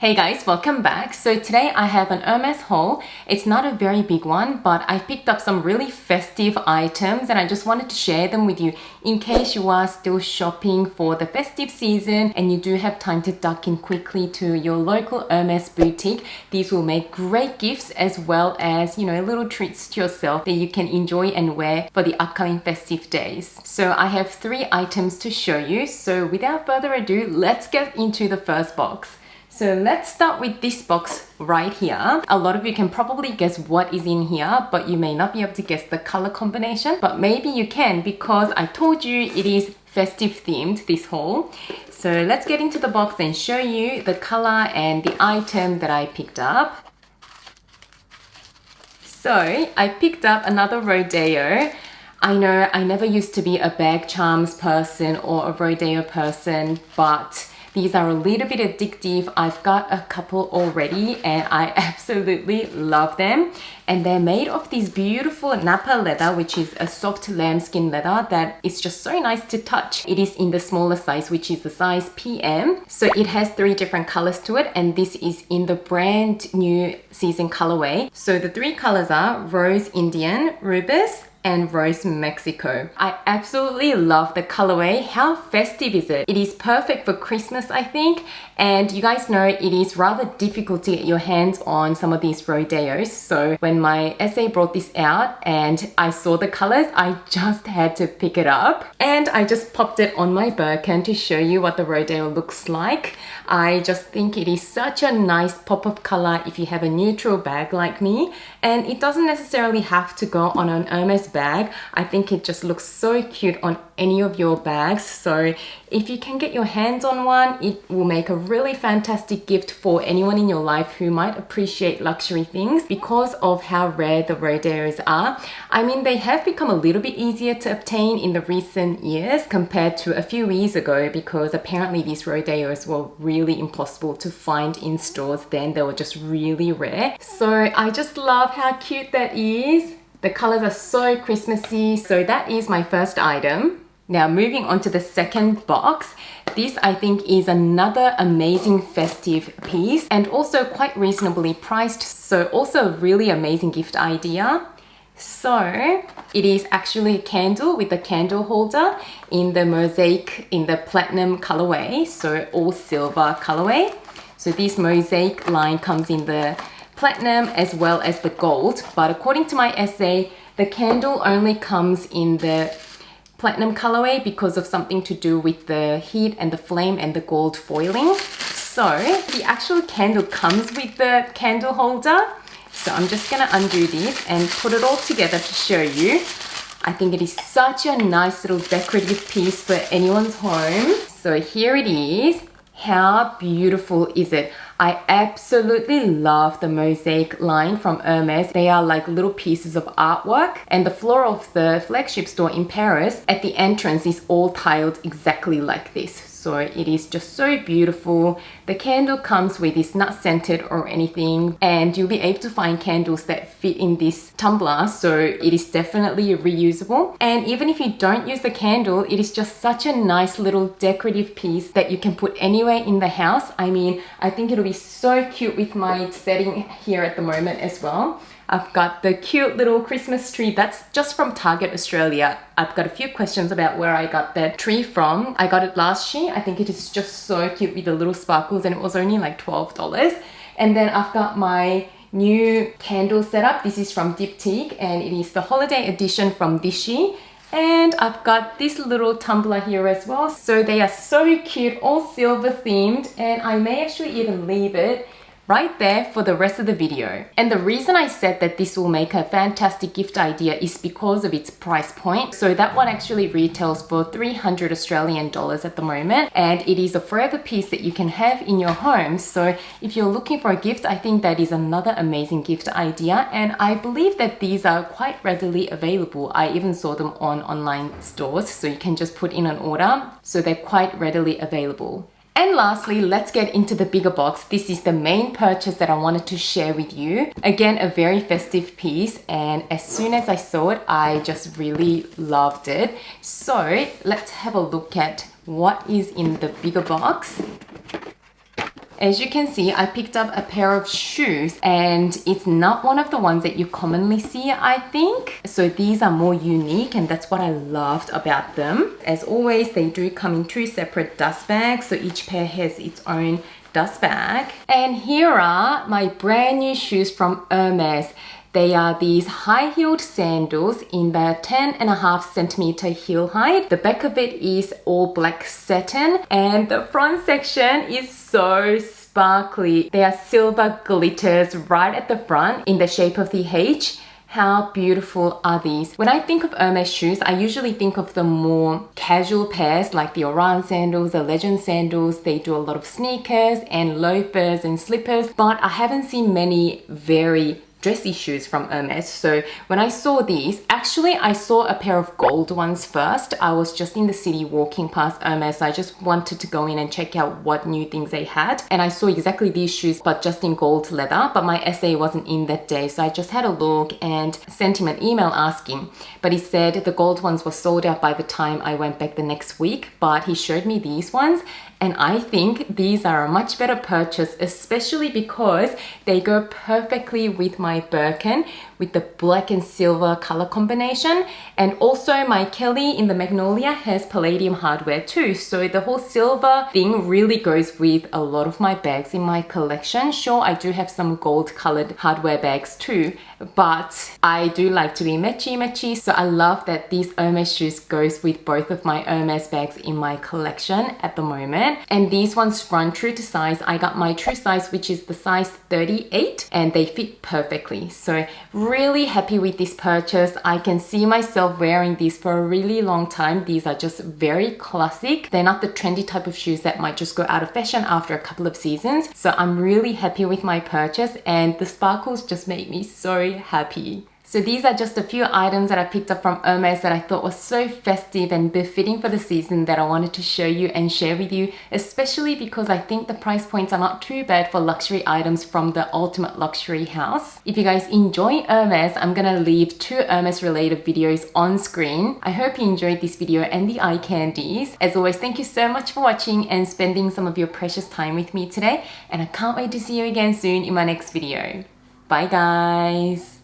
Hey guys, welcome back. So today I have an Hermès haul. It's not a very big one, but I picked up some really festive items and I just wanted to share them with you in case you are still shopping for the festive season and you do have time to duck in quickly to your local Hermès boutique. These will make great gifts as well as, little treats to yourself that you can enjoy and wear for the upcoming festive days. So I have 3 items to show you. So without further ado, let's get into the first box. So let's start with this box right here. A lot of you can probably guess what is in here, but you may not be able to guess the color combination, but maybe you can because I told you it is festive themed, this haul. So let's get into the box and show you the color and the item that I picked up. So I picked up another Rodeo. I know I never used to be a bag charms person or a Rodeo person, but these are a little bit addictive. I've got a couple already and I absolutely love them. And they're made of this beautiful Napa leather, which is a soft lambskin leather that is just so nice to touch. It is in the smaller size, which is the size PM. So it has 3 different colors to it, and this is in the brand new season colorway. So the 3 colors are Rose Indian, Rubus, and Rose Mexico. I absolutely love the colorway. How festive is it? It is perfect for Christmas, I think. And you guys know it is rather difficult to get your hands on some of these Rodeos. So when my SA brought this out and I saw the colors, I just had to pick it up. And I just popped it on my Birkin to show you what the Rodeo looks like. I just think it is such a nice pop of color if you have a neutral bag like me. And it doesn't necessarily have to go on an Hermès bag. I think it just looks so cute on any of your bags. So if you can get your hands on one, it will make a really fantastic gift for anyone in your life who might appreciate luxury things because of how rare the Rodeos are. I mean, they have become a little bit easier to obtain in the recent years compared to a few years ago because apparently these Rodeos were really impossible to find in stores then. They were just really rare. So I just love how cute that is. The colors are so Christmassy. So that is my first item. Now moving on to the second box. This I think is another amazing festive piece and also quite reasonably priced. So also a really amazing gift idea. So it is actually a candle with a candle holder in the Mosaic in the platinum colorway. So all silver colorway. So this Mosaic line comes in the platinum as well as the gold, but according to my essay, the candle only comes in the platinum colorway because of something to do with the heat and the flame and the gold foiling. So the actual candle comes with the candle holder. So I'm just gonna undo this and put it all together to show you. I think it is such a nice little decorative piece for anyone's home. So here it is. How beautiful is it? I absolutely love the Mosaic line from Hermès. They are like little pieces of artwork, and the floor of the flagship store in Paris at the entrance is all tiled exactly like this. So it is just so beautiful. The candle comes with it's not scented or anything, and you'll be able to find candles that fit in this tumbler, so it is definitely reusable. And even if you don't use the candle, it is just such a nice little decorative piece that you can put anywhere in the house. I mean, I think it'll be so cute with my setting here at the moment as well. I've got the cute little Christmas tree that's just from Target Australia. I've got a few questions about where I got that tree from. I got it last year. I think it is just so cute with the little sparkles and it was only like $12. And then I've got my new candle setup. This is from Diptyque and it is the holiday edition from this year. And I've got this little tumbler here as well. So they are so cute, all silver themed, and I may actually even leave it right there for the rest of the video. And the reason I said that this will make a fantastic gift idea is because of its price point. So that one actually retails for 300 Australian dollars at the moment, and it is a forever piece that you can have in your home. So if you're looking for a gift, I think that is another amazing gift idea, and I believe that these are quite readily available. I even saw them on online stores, so you can just put in an order. So they're quite readily available. And lastly, let's get into the bigger box. This is the main purchase that I wanted to share with you. Again, a very festive piece, and as soon as I saw it, I just really loved it. So let's have a look at what is in the bigger box. As you can see, I picked up a pair of shoes and it's not one of the ones that you commonly see, I think. So these are more unique and that's what I loved about them. As always, they do come in 2 separate dust bags, so each pair has its own dust bag. And here are my brand new shoes from Hermès. They are these high-heeled sandals in the 10.5 centimeter heel height. The back of it is all black satin and the front section is so sparkly. They are silver glitters right at the front in the shape of the H. How beautiful are these? When I think of Hermès shoes, I usually think of the more casual pairs like the Oran sandals, the Legend sandals. They do a lot of sneakers and loafers and slippers, but I haven't seen many very dressy shoes from Hermès. So when I saw these, actually I saw a pair of gold ones first. I was just in the city walking past Hermès. I just wanted to go in and check out what new things they had. And I saw exactly these shoes, but just in gold leather. But my SA wasn't in that day. So I just had a look and sent him an email asking. But he said the gold ones were sold out by the time I went back the next week. But he showed me these ones. And I think these are a much better purchase, especially because they go perfectly with my Birkin with the black and silver color combination. And also my Kelly in the Magnolia has palladium hardware too. So the whole silver thing really goes with a lot of my bags in my collection. Sure, I do have some gold colored hardware bags too, but I do like to be matchy. So I love that these Hermès shoes goes with both of my Hermès bags in my collection at the moment. And these ones run true to size. I got my true size, which is the size 38, and they fit perfectly. So really happy with this purchase. I can see myself wearing these for a really long time. These are just very classic. They're not the trendy type of shoes that might just go out of fashion after a couple of seasons. So I'm really happy with my purchase and the sparkles just made me so happy. So these are just a few items that I picked up from Hermès that I thought was so festive and befitting for the season that I wanted to show you and share with you, especially because I think the price points are not too bad for luxury items from the ultimate luxury house. If you guys enjoy Hermès, I'm gonna leave 2 Hermès related videos on screen. I hope you enjoyed this video and the eye candies. As always, thank you so much for watching and spending some of your precious time with me today, and I can't wait to see you again soon in my next video. Bye guys!